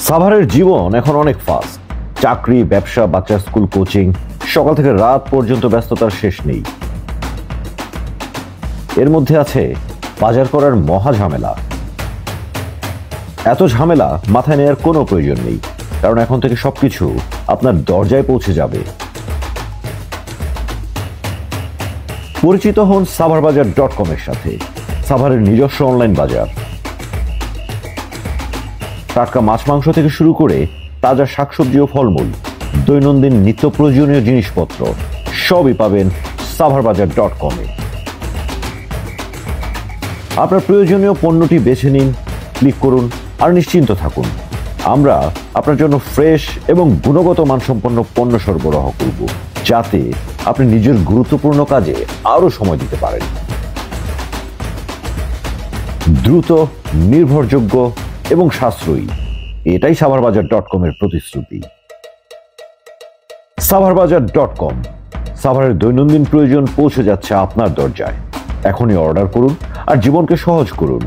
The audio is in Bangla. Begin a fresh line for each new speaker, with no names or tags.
সাভারের জীবন এখন অনেক ফাস্ট। চাকরি, ব্যবসা, বাচ্চার স্কুল, কোচিং, সকাল থেকে রাত পর্যন্ত ব্যস্ততার শেষ নেই। এর মধ্যে আছে বাজার করার মহা ঝামেলা। এত ঝামেলা মাথায় নেওয়ার কোনো প্রয়োজন নেই, কারণ এখন থেকে সবকিছু আপনার দরজায় পৌঁছে যাবে। পরিচিত হন সাভারবাজার.com এর সাথে, সাভারের নিজস্ব অনলাইন বাজার। টাটকা মাছ মাংস থেকে শুরু করে তাজা শাকসবজি ও ফলমূল, দৈনন্দিন নিত্য প্রয়োজনীয় জিনিসপত্র সবই পাবেন সাভারবাজার.com এ। আপনার প্রয়োজনীয় পণ্যটি বেছে নিন, ক্লিক করুন আর নিশ্চিন্ত থাকুন। আমরা আপনার জন্য ফ্রেশ এবং গুণগত মানসম্পন্ন পণ্য সরবরাহ করব, যাতে আপনি নিজের গুরুত্বপূর্ণ কাজে আরো সময় দিতে পারেন। দ্রুত, নির্ভরযোগ্য এবং সাশ্রয়ী, এটাই সাভারবাজার.com এর প্রতিশ্রুতি। সাভারবাজার.com, সাভারের দৈনন্দিন প্রয়োজন পৌঁছে যাচ্ছে আপনার দরজায়। এখনই অর্ডার করুন আর জীবনকে সহজ করুন।